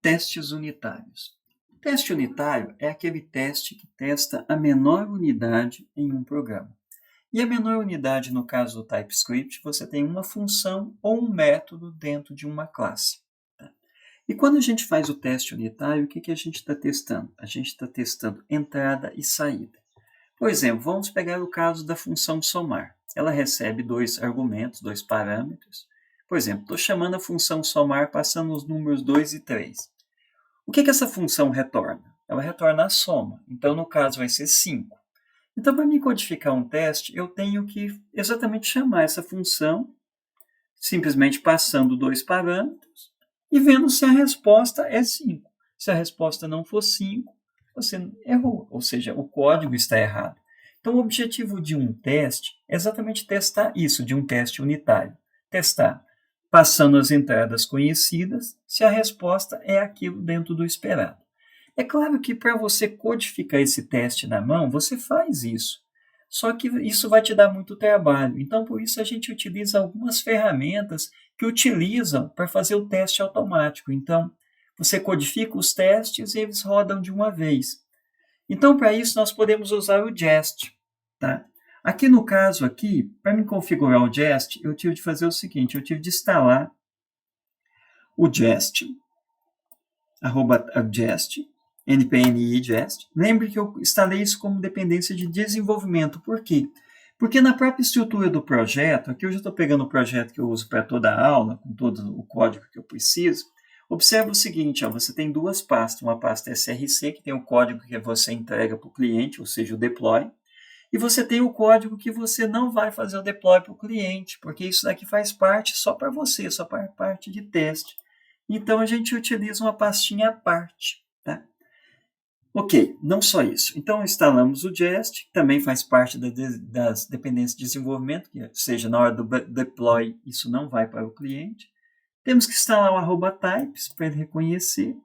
Testes unitários. O teste unitário é aquele teste que testa a menor unidade em um programa. E a menor unidade, no caso do TypeScript, você tem uma função ou um método dentro de uma classe. E quando a gente faz o teste unitário, o que a gente está testando? A gente está testando entrada e saída. Por exemplo, vamos pegar o caso da função somar. Ela recebe dois argumentos, dois parâmetros. Por exemplo, estou chamando a função somar passando os números 2 e 3. O que essa função retorna? Ela retorna a soma. Então, no caso, vai ser 5. Então, para mim codificar um teste, eu tenho que exatamente chamar essa função, simplesmente passando dois parâmetros e vendo se a resposta é 5. Se a resposta não for 5, você errou, ou seja, o código está errado. Então, o objetivo de um teste é exatamente testar isso, de um teste unitário. Testar, passando as entradas conhecidas, se a resposta é aquilo dentro do esperado. É claro que para você codificar esse teste na mão, você faz isso. Só que isso vai te dar muito trabalho. Então, por isso, a gente utiliza algumas ferramentas que utilizam para fazer o teste automático. Então, você codifica os testes e eles rodam de uma vez. Então, para isso, nós podemos usar o Jest. Tá? Aqui no caso, aqui, para me configurar o Jest, eu tive de fazer o seguinte, eu tive de instalar o Jest, @jest, npm jest. Lembre que eu instalei isso como dependência de desenvolvimento. Por quê? Porque na própria estrutura do projeto, aqui eu já estou pegando o projeto que eu uso para toda a aula, com todo o código que eu preciso. Observe o seguinte, você tem duas pastas, uma pasta SRC, que tem o código que você entrega para o cliente, ou seja, o deploy, e você tem o código que você não vai fazer o deploy para o cliente, porque isso daqui faz parte só para você, só para a parte de teste. Então, a gente utiliza uma pastinha à parte. Tá? Ok, não só isso. Então, instalamos o Jest, que também faz parte das dependências de desenvolvimento, que seja, na hora do deploy, isso não vai para o cliente. Temos que instalar o @types para ele reconhecer.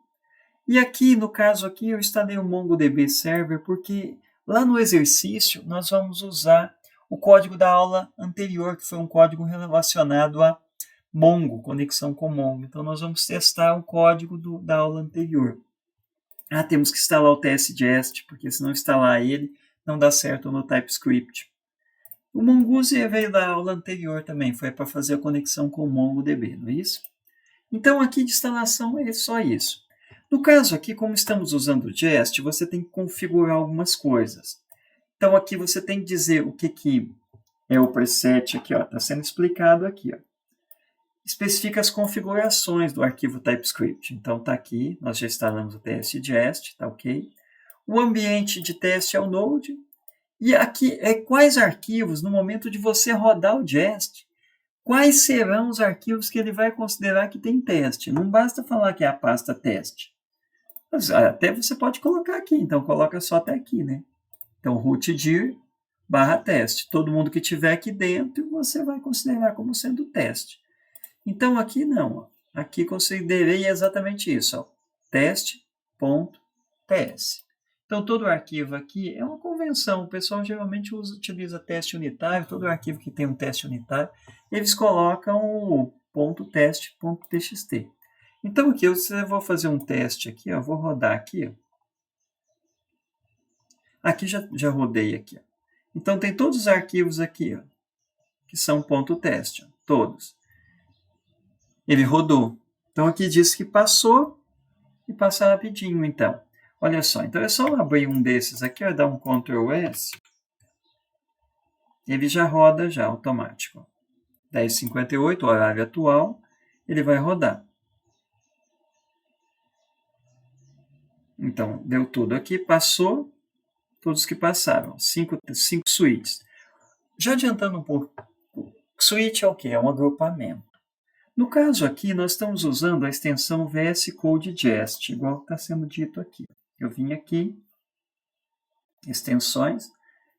E aqui, no caso aqui, eu instalei o MongoDB Server, porque lá no exercício nós vamos usar o código da aula anterior, que foi um código relacionado a Mongo, conexão com Mongo. Então, nós vamos testar o código da aula anterior. Temos que instalar o TS-Jest, porque se não instalar ele, não dá certo no TypeScript. O Mongoose veio da aula anterior também, foi para fazer a conexão com o MongoDB, não é isso? Então, aqui de instalação é só isso. No caso aqui, como estamos usando o Jest, você tem que configurar algumas coisas. Então, aqui você tem que dizer o que é o preset, aqui está sendo explicado aqui. Especifica as configurações do arquivo TypeScript. Então, está aqui, nós já instalamos o TS-Jest, está ok. O ambiente de teste é o Node. E aqui é quais arquivos, no momento de você rodar o Jest, quais serão os arquivos que ele vai considerar que tem teste. Não basta falar que é a pasta teste. Mas até você pode colocar aqui, então coloca só até aqui, né? Então, rootdir /teste. Todo mundo que tiver aqui dentro, você vai considerar como sendo teste. Então, aqui não. Aqui considerei exatamente isso. Teste.ts. Então, todo arquivo aqui é uma convenção. O pessoal geralmente utiliza teste unitário. Todo arquivo que tem um teste unitário, eles colocam o .teste.txt. Então, aqui eu vou fazer um teste aqui. Vou rodar aqui. Aqui já rodei aqui. Então, tem todos os arquivos aqui, que são .teste. Todos. Ele rodou. Então, aqui diz que passou e passa rapidinho, então. Olha só, então é só abrir um desses aqui, dar um Ctrl S. Ele já roda já, automático. 10h58, horário atual, ele vai rodar. Então, deu tudo aqui, passou, todos que passaram, 5 suítes. Já adiantando um pouco, suíte é o quê? É um agrupamento. No caso aqui, nós estamos usando a extensão VS Code Jest, igual está sendo dito aqui. Eu vim aqui, extensões,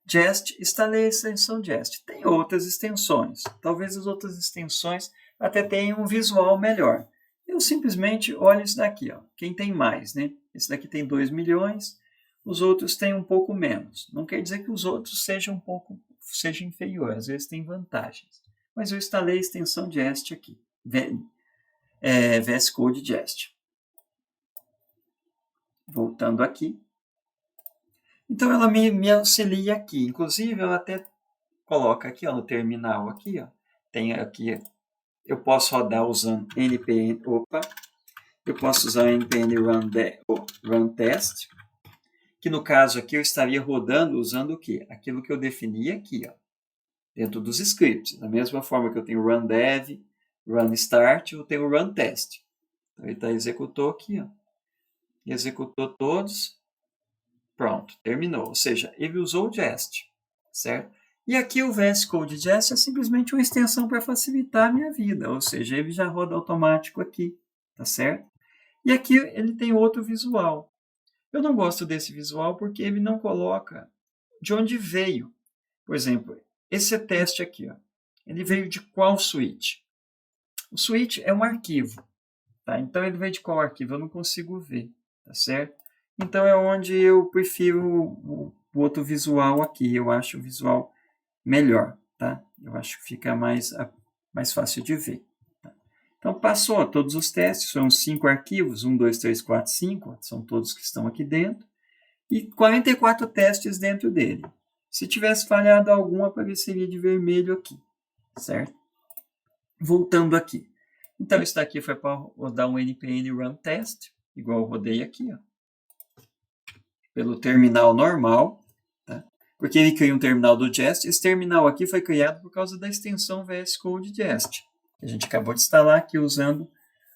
Jest, instalei a extensão Jest. Tem outras extensões. Talvez as outras extensões até tenham um visual melhor. Eu simplesmente olho isso daqui. Quem tem mais, né? Esse daqui tem 2 milhões, os outros têm um pouco menos. Não quer dizer que os outros sejam inferiores, às vezes tem vantagens. Mas eu instalei a extensão Jest aqui. VS Code Jest. Voltando aqui. Então, ela me auxilia aqui. Inclusive, ela até coloca aqui, ó, no terminal aqui, ó, tem aqui, eu posso rodar usando npm, eu posso usar o npm run test, que no caso aqui eu estaria rodando usando o quê? Aquilo que eu defini aqui, ó, dentro dos scripts. Da mesma forma que eu tenho run dev, run start, eu tenho run test. Então, ele executou aqui, ó, executou todos, pronto, terminou. Ou seja, ele usou o jest, certo? E aqui o VS Code Jest é simplesmente uma extensão para facilitar a minha vida, ou seja, ele já roda automático aqui, tá certo? E aqui ele tem outro visual. Eu não gosto desse visual porque ele não coloca de onde veio. Por exemplo, esse teste aqui, ó, ele veio de qual switch? O switch é um arquivo, tá? Então ele veio de qual arquivo? Eu não consigo ver, tá certo? Então é onde eu prefiro o outro visual aqui, eu acho o visual melhor, tá? Eu acho que fica mais fácil de ver. Tá? Então, passou todos os testes, são 5 arquivos, 1, 2, 3, 4, 5, são todos que estão aqui dentro, e 44 testes dentro dele. Se tivesse falhado algum, apareceria de vermelho aqui, certo? Voltando aqui. Então, isso daqui foi para rodar um npm run test, igual eu rodei aqui, ó, pelo terminal normal, tá? Porque ele cria um terminal do Jest. Esse terminal aqui foi criado por causa da extensão VS Code Jest, que a gente acabou de instalar aqui usando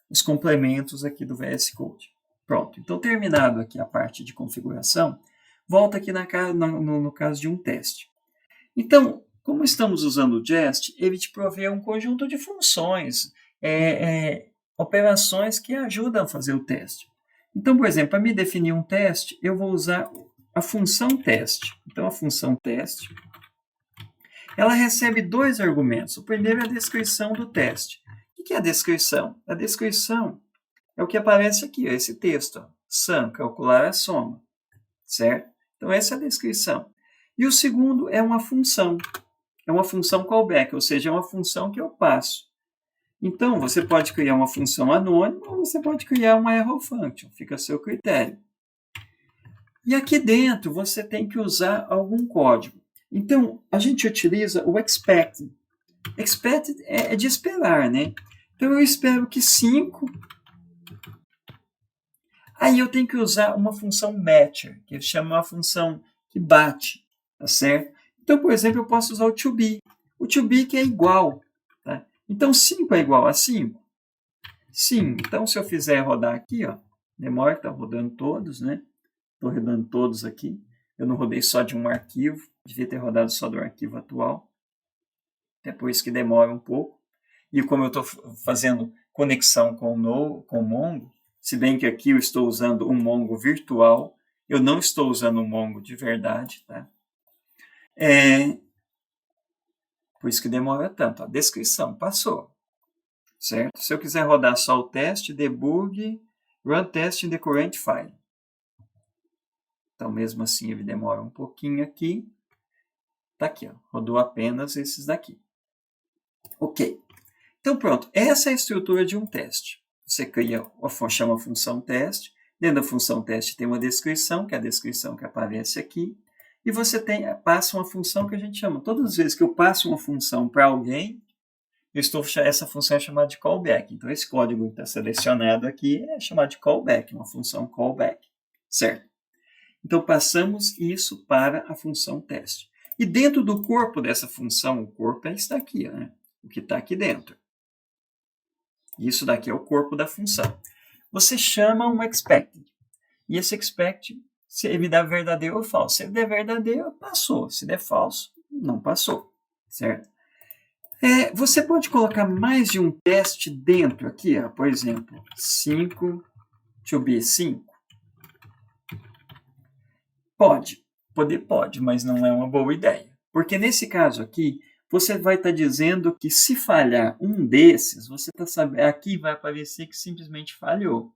os complementos aqui do VS Code. Pronto, então terminado aqui a parte de configuração, volta aqui no caso de um teste. Então, como estamos usando o Jest, ele te provê um conjunto de funções, operações que ajudam a fazer o teste. Então, por exemplo, para me definir um teste, eu vou usar a função teste. Então, a função teste, ela recebe 2 argumentos. O primeiro é a descrição do teste. O que é a descrição? A descrição é o que aparece aqui, ó, esse texto. Ó, sum, calcular a soma. Certo? Então, essa é a descrição. E o segundo é uma função. É uma função callback, ou seja, é uma função que eu passo. Então, você pode criar uma função anônima ou você pode criar uma error function. Fica a seu critério. E aqui dentro, você tem que usar algum código. Então, a gente utiliza o expected. Expected é de esperar, né? Então, eu espero que 5... Aí eu tenho que usar uma função matcher, que chama uma função que bate, tá certo? Então, por exemplo, eu posso usar o to be. O to be que é igual, tá? Então, 5 é igual a 5? Sim. Então, se eu fizer rodar aqui, ó, demora que está rodando todos, né? Estou rodando todos aqui. Eu não rodei só de um arquivo, devia ter rodado só do arquivo atual. Até por isso que demora um pouco. E como eu estou fazendo conexão com o Mongo, se bem que aqui eu estou usando um Mongo virtual, eu não estou usando um Mongo de verdade, tá? Por isso que demora tanto. A descrição passou, certo? Se eu quiser rodar só o teste, debug, run test in the current file. Então, mesmo assim, ele demora um pouquinho aqui. Tá aqui, ó, rodou apenas esses daqui. Ok. Então, pronto. Essa é a estrutura de um teste. Você chama a função teste. Dentro da função teste tem uma descrição, que é a descrição que aparece aqui. E você passa uma função que a gente chama. Todas as vezes que eu passo uma função para alguém, essa função é chamada de callback. Então, esse código que está selecionado aqui é chamado de callback, uma função callback. Certo? Então, passamos isso para a função teste. E dentro do corpo dessa função, o corpo está aqui, né? O que está aqui dentro. Isso daqui é o corpo da função. Você chama um expected. E esse expected, se ele dá verdadeiro ou falso. Se ele der verdadeiro, passou. Se der falso, não passou. Certo? Você pode colocar mais de um teste dentro aqui. Ó, por exemplo, 5 to be 5. Pode, mas não é uma boa ideia. Porque nesse caso aqui, você vai estar dizendo que se falhar um desses, você está sabendo, aqui vai aparecer que simplesmente falhou.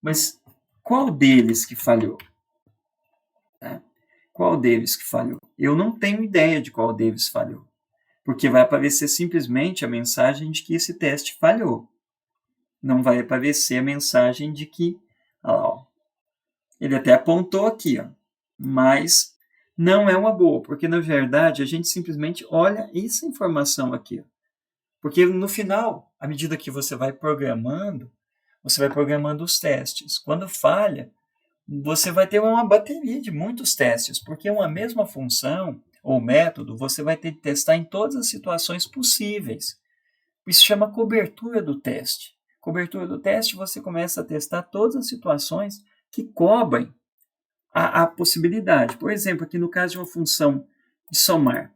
Mas qual deles que falhou? Tá? Qual deles que falhou? Eu não tenho ideia de qual deles falhou. Porque vai aparecer simplesmente a mensagem de que esse teste falhou. Não vai aparecer a mensagem de que... Olha lá, ó, Ele até apontou aqui, ó, mas não é uma boa, porque na verdade a gente simplesmente olha essa informação aqui. Ó. Porque no final, à medida que você vai programando os testes. Quando falha, você vai ter uma bateria de muitos testes, porque uma mesma função ou método você vai ter que testar em todas as situações possíveis. Isso chama cobertura do teste. Cobertura do teste, você começa a testar todas as situações que cobrem a possibilidade. Por exemplo, aqui no caso de uma função de somar,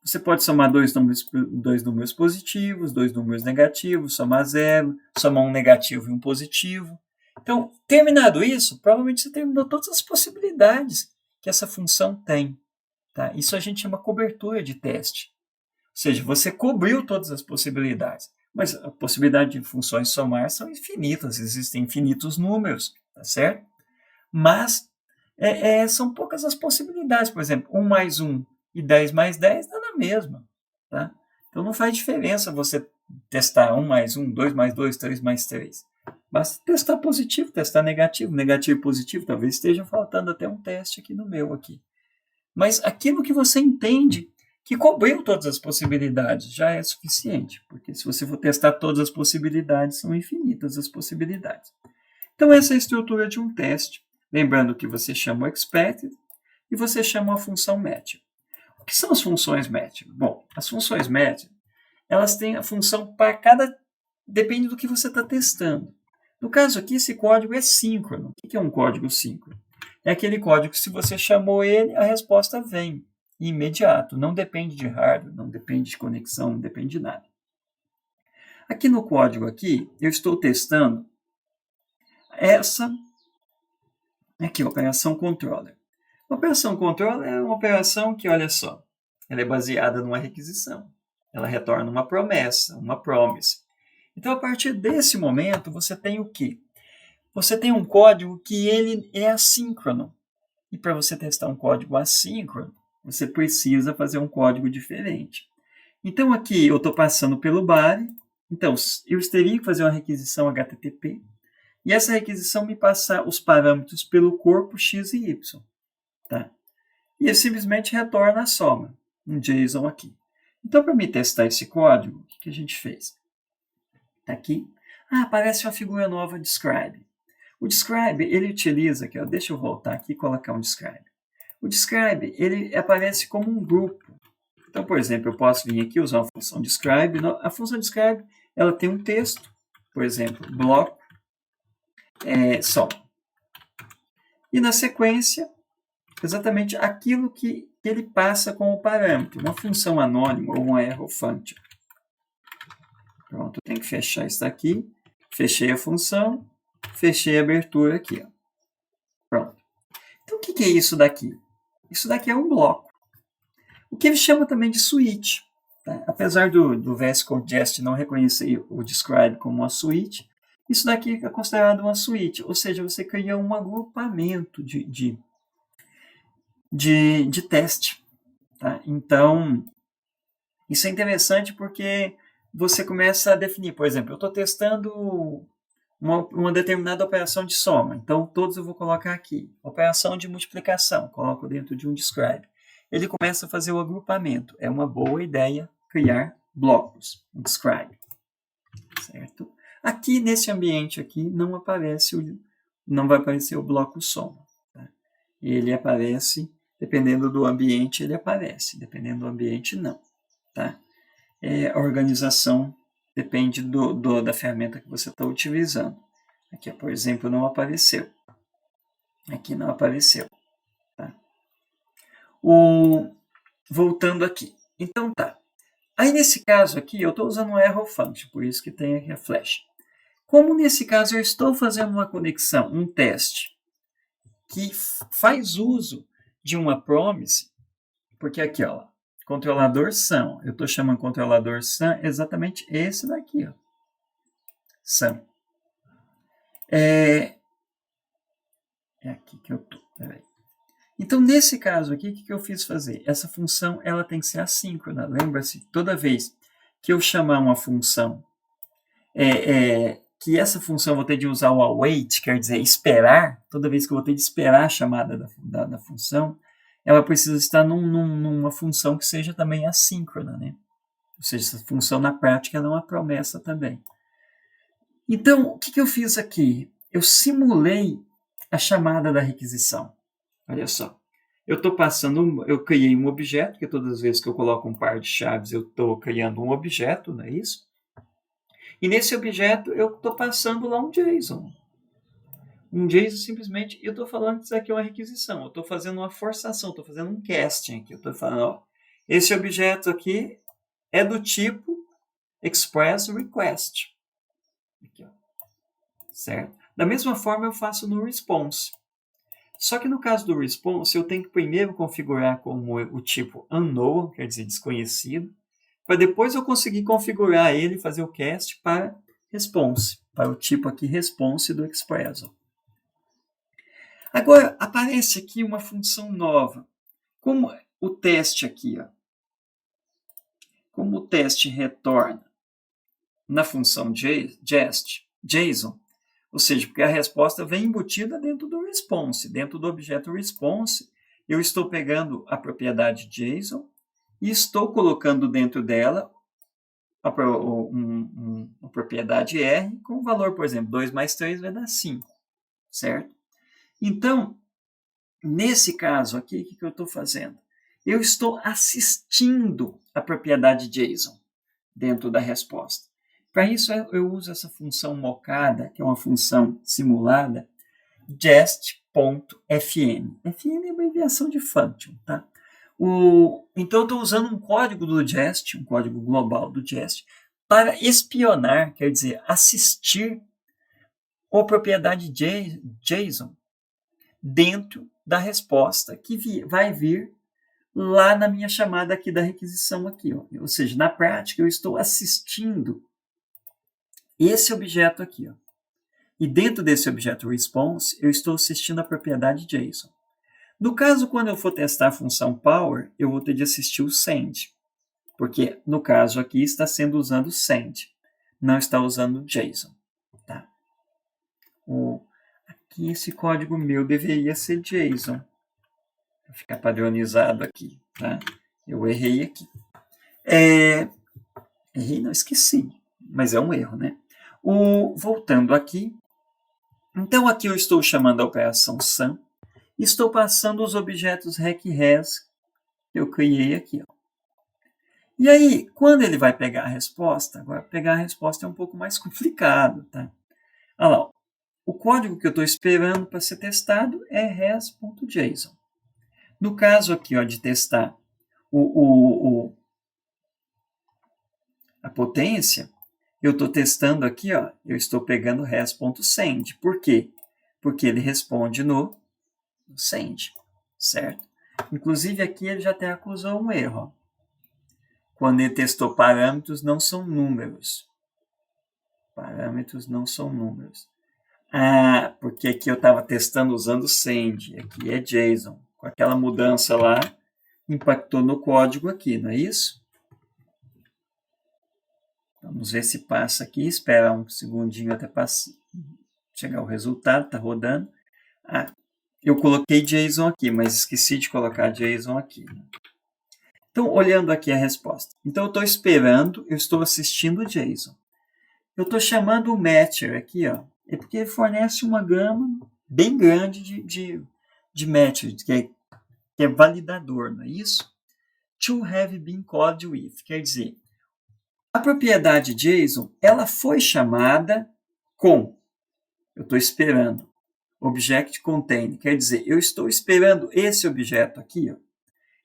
você pode somar dois números positivos, dois números negativos, somar zero, somar um negativo e um positivo. Então, terminado isso, provavelmente você terminou todas as possibilidades que essa função tem. Tá? Isso a gente chama cobertura de teste. Ou seja, você cobriu todas as possibilidades. Mas a possibilidade de funções somar são infinitas, existem infinitos números, tá certo? Mas são poucas as possibilidades. Por exemplo, 1 mais 1 e 10 mais 10 dá na mesma. Tá? Então não faz diferença você testar 1 mais 1, 2 mais 2, 3 mais 3. Basta testar positivo, testar negativo. Negativo e positivo, talvez esteja faltando até um teste aqui no meu. Aqui. Mas aquilo que você entende que cobriu todas as possibilidades já é suficiente. Porque se você for testar todas as possibilidades, são infinitas as possibilidades. Então essa é a estrutura de um teste. Lembrando que você chama o expected e você chama a função match. O que são as funções match? Bom, as funções match, elas têm a função para cada... Depende do que você está testando. No caso aqui, esse código é síncrono. O que é um código síncrono? É aquele código que se você chamou ele, a resposta vem imediato. Não depende de hardware, não depende de conexão, não depende de nada. Aqui no código aqui, eu estou testando essa... Aqui, operação controller. A operação controller é uma operação que, olha só, ela é baseada numa requisição. Ela retorna uma promessa, uma promise. Então, a partir desse momento, você tem o quê? Você tem um código que ele é assíncrono. E para você testar um código assíncrono, você precisa fazer um código diferente. Então, aqui eu estou passando pelo body. Então, eu teria que fazer uma requisição HTTP. E essa requisição me passa os parâmetros pelo corpo x e y. Tá? E ele simplesmente retorna a soma, um JSON aqui. Então, para me testar esse código, o que a gente fez? Tá aqui. Aparece uma figura nova, describe. O describe, ele utiliza, aqui, ó, deixa eu voltar aqui e colocar um describe. O describe, ele aparece como um grupo. Então, por exemplo, eu posso vir aqui usar uma função describe. A função describe, ela tem um texto, por exemplo, bloco, só. E na sequência, exatamente aquilo que ele passa como parâmetro, uma função anônima ou uma arrow function. Pronto, eu tenho que fechar isso daqui. Fechei a função, fechei a abertura aqui. Ó. Pronto. Então, o que é isso daqui? Isso daqui é um bloco. O que ele chama também de switch. Tá? Apesar do VS Code Jest não reconhecer o describe como uma switch, isso daqui é considerado uma switch, ou seja, você cria um agrupamento de teste. Tá? Então, isso é interessante porque você começa a definir, por exemplo, eu estou testando uma determinada operação de soma, então todos eu vou colocar aqui. Operação de multiplicação, coloco dentro de um describe. Ele começa a fazer o agrupamento. É uma boa ideia criar blocos, um describe. Certo? Aqui, nesse ambiente aqui, não vai aparecer o bloco soma. Tá? Ele aparece, dependendo do ambiente, ele aparece. Dependendo do ambiente, não. Tá? A organização depende da ferramenta que você está utilizando. Aqui, por exemplo, não apareceu. Aqui não apareceu. Tá? Voltando aqui. Então, tá. Aí, nesse caso aqui, eu estou usando um arrow function, por isso que tem aqui a flecha. Como nesse caso eu estou fazendo uma conexão, um teste, que faz uso de uma promise, porque aqui, ó, controlador sum, eu estou chamando controlador sum exatamente esse daqui, ó, sum. É aqui que eu estou, peraí. Então, nesse caso aqui, o que eu fiz fazer? Essa função ela tem que ser assíncrona. Lembra-se, toda vez que eu chamar uma função que essa função eu vou ter de usar o await, quer dizer, esperar, toda vez que eu vou ter de esperar a chamada da função, ela precisa estar numa função que seja também assíncrona, né? Ou seja, essa função na prática ela é uma promessa também. Então, o que eu fiz aqui? Eu simulei a chamada da requisição. Olha só. Eu criei um objeto, porque todas as vezes que eu coloco um par de chaves, eu estou criando um objeto, não é isso? E nesse objeto, eu estou passando lá um JSON. Um JSON simplesmente, eu estou falando que isso aqui é uma requisição. Eu estou fazendo uma forçação, estou fazendo um casting aqui. Eu estou falando, ó, esse objeto aqui é do tipo express request. Aqui, ó. Certo? Da mesma forma, eu faço no response. Só que no caso do response, eu tenho que primeiro configurar como o tipo unknown, quer dizer, desconhecido, para depois eu conseguir configurar ele e fazer o cast para response, para o tipo aqui response do express. Agora, aparece aqui uma função nova. Como o teste aqui, ó, como o teste retorna na função JSON, ou seja, porque a resposta vem embutida dentro do response, dentro do objeto response, eu estou pegando a propriedade JSON e estou colocando dentro dela uma propriedade R com o valor, por exemplo, 2 mais 3 vai dar 5, certo? Então, nesse caso aqui, o que eu estou fazendo? Eu estou assistindo a propriedade JSON dentro da resposta. Para isso, eu uso essa função mocada, que é uma função simulada, jest.fn. fn é uma abreviação de function, tá? Então, eu estou usando um código do Jest, um código global do Jest, para espionar, quer dizer, assistir a propriedade JSON dentro da resposta que vai vir lá na minha chamada aqui da requisição aqui, ó. Ou seja, na prática, eu estou assistindo esse objeto aqui, ó. E dentro desse objeto response, eu estou assistindo a propriedade JSON. No caso, quando eu for testar a função power, eu vou ter de assistir o send, porque no caso aqui está sendo usando send, não está usando JSON. Tá? Aqui esse código meu deveria ser JSON. Vou ficar padronizado aqui. Tá? Eu errei aqui. Errei, não, esqueci, mas é um erro, né? Voltando aqui, então aqui eu estou chamando a operação sum, e estou passando os objetos rec-res que eu criei aqui. Ó. E aí, quando ele vai pegar a resposta, agora pegar a resposta é um pouco mais complicado. Tá? Olha lá, ó. O código que eu estou esperando para ser testado é res.json. No caso aqui ó, de testar a potência, eu estou testando aqui, ó, eu estou pegando res.send. Por quê? Porque ele responde no send, certo? Inclusive aqui ele já até acusou um erro. Ó. Quando ele testou parâmetros, não são números. Parâmetros não são números. Ah, porque aqui eu estava testando usando send. Aqui é JSON. Com aquela mudança lá, impactou no código aqui, não é isso? Vamos ver se passa aqui. Espera um segundinho até chegar o resultado. Está rodando. Ah, eu coloquei JSON aqui, mas esqueci de colocar JSON aqui. Então, olhando aqui a resposta. Então, eu estou esperando, eu estou assistindo o JSON. Eu estou chamando o matcher aqui, ó, é porque ele fornece uma gama bem grande de matcher, que é validador, não é isso? To have been called with, quer dizer, a propriedade JSON, ela foi chamada com, eu estou esperando, object contain, quer dizer, eu estou esperando esse objeto aqui, ó.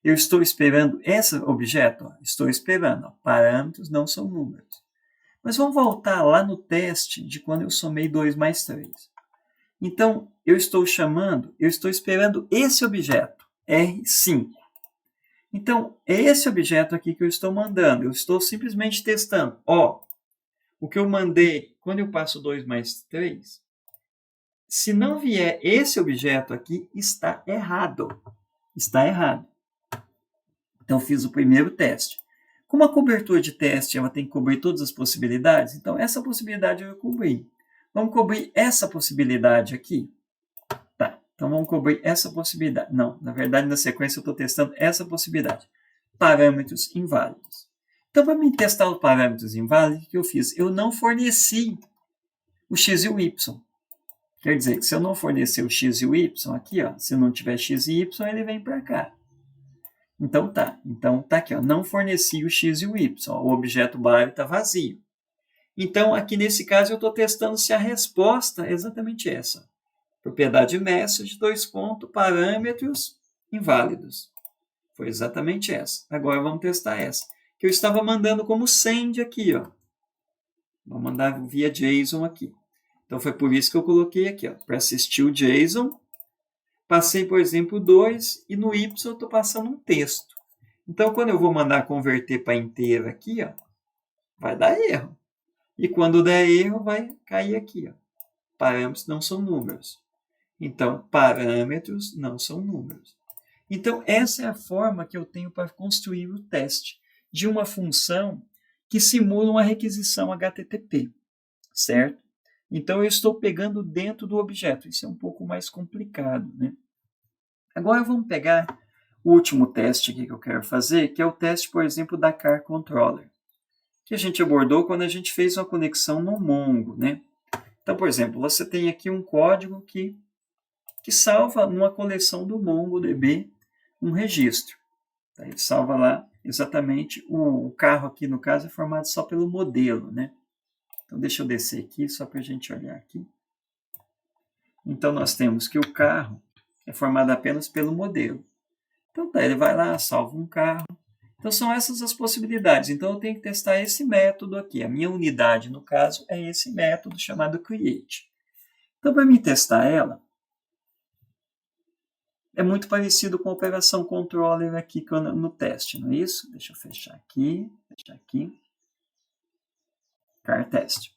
Eu estou esperando esse objeto, ó. Estou esperando, ó. Parâmetros não são números. Mas vamos voltar lá no teste de quando eu somei 2 mais 3. Então, eu estou esperando esse objeto, R5. Então, é esse objeto aqui que eu estou mandando. Eu estou simplesmente testando. Ó, o que eu mandei, quando eu passo 2 mais 3, se não vier esse objeto aqui, está errado. Está errado. Então, fiz o primeiro teste. Como a cobertura de teste ela tem que cobrir todas as possibilidades, então essa possibilidade eu cobri. Vamos cobrir essa possibilidade aqui? Tá, então vamos cobrir essa possibilidade. Não, na verdade, na sequência eu estou testando essa possibilidade. Parâmetros inválidos. Então, para me testar os parâmetros inválidos, o que eu fiz? Eu não forneci o x e o y. Quer dizer que se eu não fornecer o x e o y aqui, ó, se não tiver x e y, ele vem para cá. Então tá aqui, ó, não forneci o x e o y, ó, o objeto body está vazio. Então, aqui nesse caso, eu estou testando se a resposta é exatamente essa. Propriedade message, parâmetros inválidos. Foi exatamente essa. Agora vamos testar essa. Que eu estava mandando como send aqui, ó. Vou mandar via JSON aqui. Então, foi por isso que eu coloquei aqui, ó, para assistir o JSON. Passei, por exemplo, 2 e no Y eu estou passando um texto. Então, quando eu vou mandar converter para inteiro aqui, ó, vai dar erro. E quando der erro, vai cair aqui. Ó. Parâmetros não são números. Então, parâmetros não são números. Então, essa é a forma que eu tenho para construir o teste de uma função que simula uma requisição HTTP, certo? Então, eu estou pegando dentro do objeto. Isso é um pouco mais complicado, né? Agora, vamos pegar o último teste aqui que eu quero fazer, que é o teste, por exemplo, da Car Controller, que a gente abordou quando a gente fez uma conexão no Mongo, né? Então, por exemplo, você tem aqui um código que salva numa coleção do MongoDB um registro. Tá? Ele salva lá exatamente o carro aqui, no caso, é formado só pelo modelo, né? Então, deixa eu descer aqui, só para a gente olhar aqui. Então, nós temos que o carro é formado apenas pelo modelo. Então, tá, ele vai lá, salva um carro. Então, são essas as possibilidades. Então, eu tenho que testar esse método aqui. A minha unidade, no caso, é esse método chamado create. Então, para me testar ela, é muito parecido com a operação controller aqui no teste, não é isso? Deixa eu fechar aqui. Car test.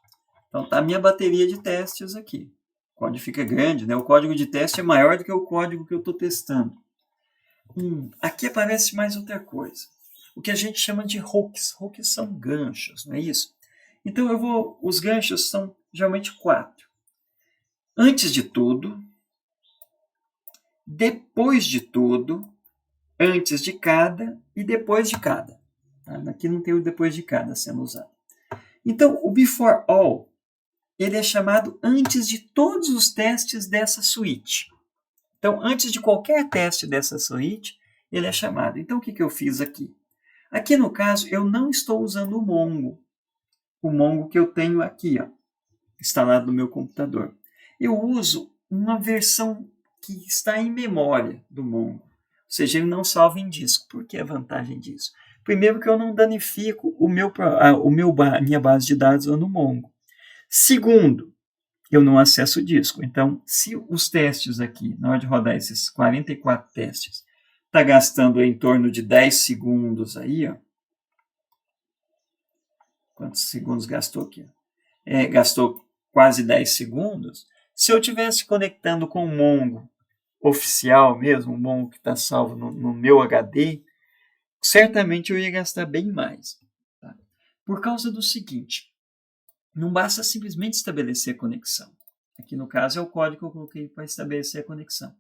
Então, tá a minha bateria de testes aqui. O código fica grande, né? O código de teste é maior do que o código que eu estou testando. Aqui aparece mais outra coisa. O que a gente chama de hooks. Hooks são ganchos, não é isso? Então, os ganchos são geralmente 4. Antes de tudo, depois de tudo, antes de cada e depois de cada. Tá? Aqui não tem o depois de cada sendo usado. Então, o before all, ele é chamado antes de todos os testes dessa suíte. Então, antes de qualquer teste dessa suíte, ele é chamado. Então, o que eu fiz aqui? Aqui, no caso, eu não estou usando o Mongo que eu tenho aqui, ó, instalado no meu computador. Eu uso uma versão que está em memória do Mongo. Ou seja, ele não salva em disco. Por que a vantagem disso? Primeiro, que eu não danifico a minha base de dados no Mongo. Segundo, eu não acesso o disco. Então, se os testes aqui, na hora de rodar esses 44 testes, está gastando em torno de 10 segundos aí, ó. Quantos segundos gastou aqui? Gastou quase 10 segundos. Se eu estivesse conectando com o Mongo oficial mesmo, o Mongo que está salvo no meu HD, certamente eu ia gastar bem mais. Tá? Por causa do seguinte, não basta simplesmente estabelecer a conexão. Aqui no caso é o código que eu coloquei para estabelecer a conexão.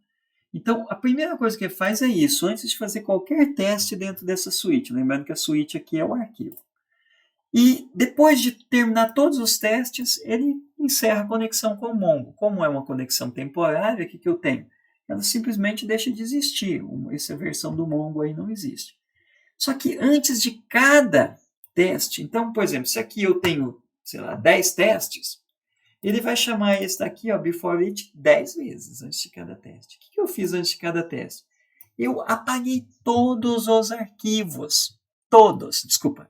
Então, a primeira coisa que ele faz é isso, antes de fazer qualquer teste dentro dessa suíte. Lembrando que a suíte aqui é o arquivo. E depois de terminar todos os testes, ele encerra a conexão com o Mongo. Como é uma conexão temporária, o que eu tenho? Ela simplesmente deixa de existir. Essa versão do Mongo aí não existe. Só que antes de cada teste, então, por exemplo, se aqui eu tenho, sei lá, 10 testes, ele vai chamar esse daqui, ó, before each, 10 vezes antes de cada teste. O que eu fiz antes de cada teste? Eu apaguei todos os arquivos.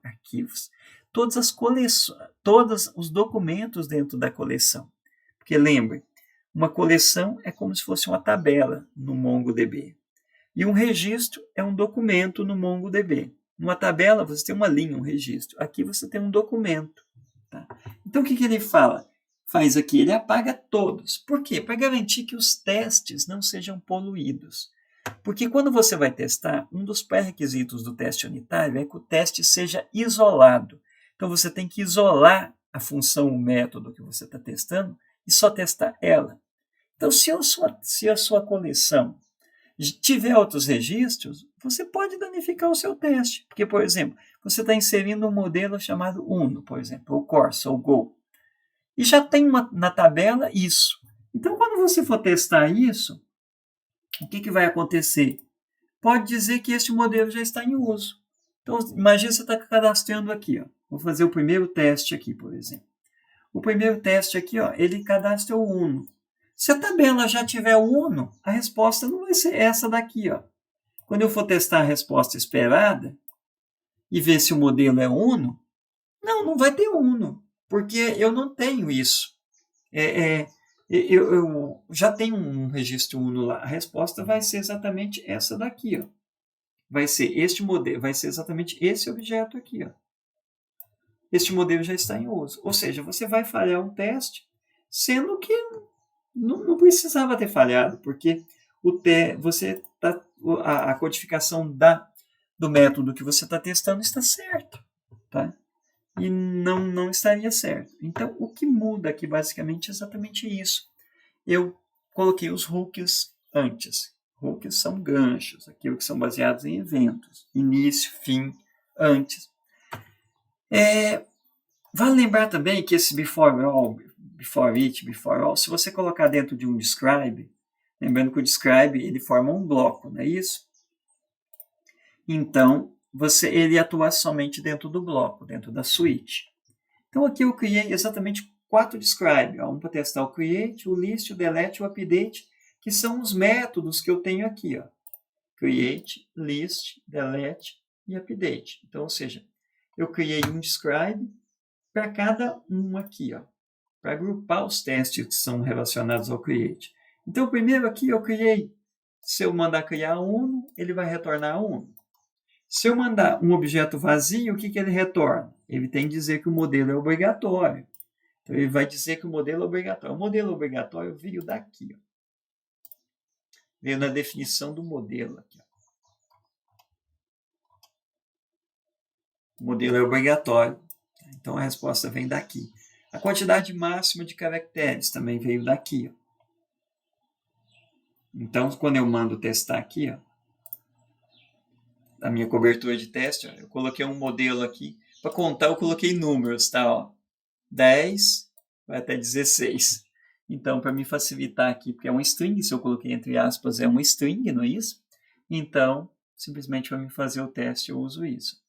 Arquivos. Todas as coleções, todos os documentos dentro da coleção. Porque lembre, uma coleção é como se fosse uma tabela no MongoDB. E um registro é um documento no MongoDB. Numa tabela você tem uma linha, um registro. Aqui você tem um documento. Tá? Então o que ele faz aqui? Ele apaga todos. Por quê? Para garantir que os testes não sejam poluídos. Porque quando você vai testar, um dos pré-requisitos do teste unitário é que o teste seja isolado. Então você tem que isolar a função, o método que você está testando e só testar ela. Então, se a sua coleção tiver outros registros, você pode danificar o seu teste. Porque, por exemplo, você está inserindo um modelo chamado UNO, por exemplo, ou Corsa, ou Go. E já tem na tabela isso. Então, quando você for testar isso, o que vai acontecer? Pode dizer que este modelo já está em uso. Então, imagina você está cadastrando aqui. Ó. Vou fazer o primeiro teste aqui, por exemplo. O primeiro teste aqui, ó, ele cadastra o UNO. Se a tabela já tiver o UNO, a resposta não vai ser essa daqui. Ó. Quando eu for testar a resposta esperada e ver se o modelo é UNO, não vai ter UNO, porque eu não tenho isso. Eu já tenho um registro UNO lá. A resposta vai ser exatamente essa daqui. Ó. Vai ser este modelo, vai ser exatamente esse objeto aqui. Ó. Este modelo já está em uso. Ou seja, você vai falhar um teste, sendo que não precisava ter falhado, porque a codificação do método que você está testando está certo. Tá? E não estaria certo. Então, o que muda aqui basicamente é exatamente isso. Eu coloquei os hooks antes. Hooks são ganchos, aquilo que são baseados em eventos. Início, fim, antes. Vale lembrar também que esse before all, before it, before all, se você colocar dentro de um describe, lembrando que o describe ele forma um bloco, não é isso? Então, ele atua somente dentro do bloco, dentro da suíte. Então, aqui eu criei exatamente 4 describe. Um para testar o create, o list, o delete e o update, que são os métodos que eu tenho aqui. Ó. Create, list, delete e update. Então, ou seja, eu criei um describe para cada um aqui, para agrupar os testes que são relacionados ao create. Então, primeiro aqui eu criei, se eu mandar criar um, ele vai retornar um. Se eu mandar um objeto vazio, o que ele retorna? Ele tem que dizer que o modelo é obrigatório. Então, ele vai dizer que o modelo é obrigatório. O modelo obrigatório veio daqui. Ó. Veio na definição do modelo. Aqui, ó. O modelo é obrigatório. Então, a resposta vem daqui. A quantidade máxima de caracteres também veio daqui. Ó. Então, quando eu mando testar aqui, ó, a minha cobertura de teste, ó, eu coloquei um modelo aqui. Para contar, eu coloquei números, tá? Ó. 10 vai até 16. Então, para me facilitar aqui, porque é um string, se eu coloquei entre aspas, é um string, não é isso? Então, simplesmente para me fazer o teste, eu uso isso.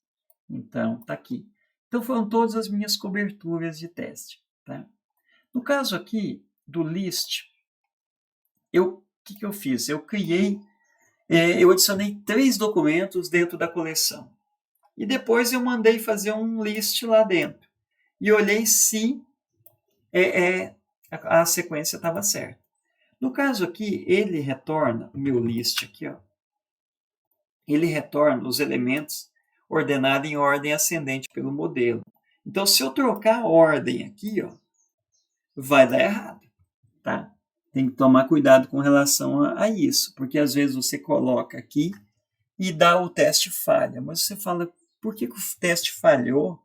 Então, está aqui. Então, foram todas as minhas coberturas de teste. Tá? No caso aqui do list, o que eu fiz? Eu adicionei 3 documentos dentro da coleção. E depois eu mandei fazer um list lá dentro. E olhei se a sequência estava certa. No caso aqui, ele retorna, o meu list aqui, ó, ele retorna os elementos ordenados em ordem ascendente pelo modelo. Então, se eu trocar a ordem aqui, ó, vai dar errado. Tá? Tem que tomar cuidado com relação a isso, porque às vezes você coloca aqui e dá o teste falha. Mas você fala, por que o teste falhou?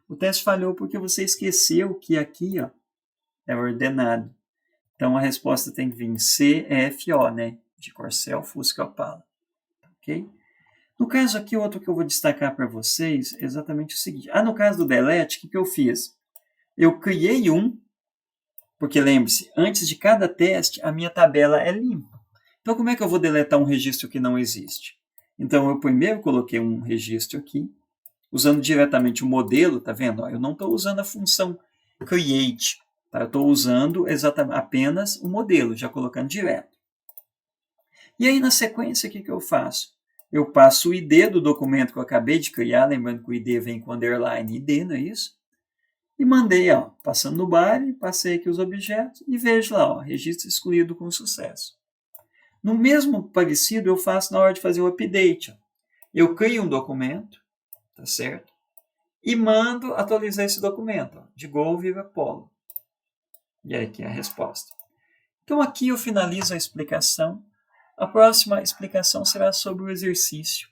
O teste falhou porque você esqueceu que aqui ó, é ordenado. Então, a resposta tem que vir CFO, né? De Corcel, Fusca, Opala. Ok? No caso aqui, outro que eu vou destacar para vocês é exatamente o seguinte. No caso do delete, o que eu fiz? Eu criei porque lembre-se, antes de cada teste, a minha tabela é limpa. Então, como é que eu vou deletar um registro que não existe? Então, eu primeiro coloquei um registro aqui, usando diretamente o modelo, tá vendo? Eu não estou usando a função create, tá? Eu estou usando apenas o modelo, já colocando direto. E aí, na sequência, o que eu faço? Eu passo o ID do documento que eu acabei de criar, lembrando que o ID vem com underline ID, não é isso? E mandei, ó, passando no bar, passei aqui os objetos e vejo lá, ó, registro excluído com sucesso. No mesmo parecido, eu faço na hora de fazer o update. Ó. Eu crio um documento, tá certo? E mando atualizar esse documento, ó, de Go vira Polo. E aí aqui é a resposta. Então aqui eu finalizo a explicação. A próxima explicação será sobre o exercício.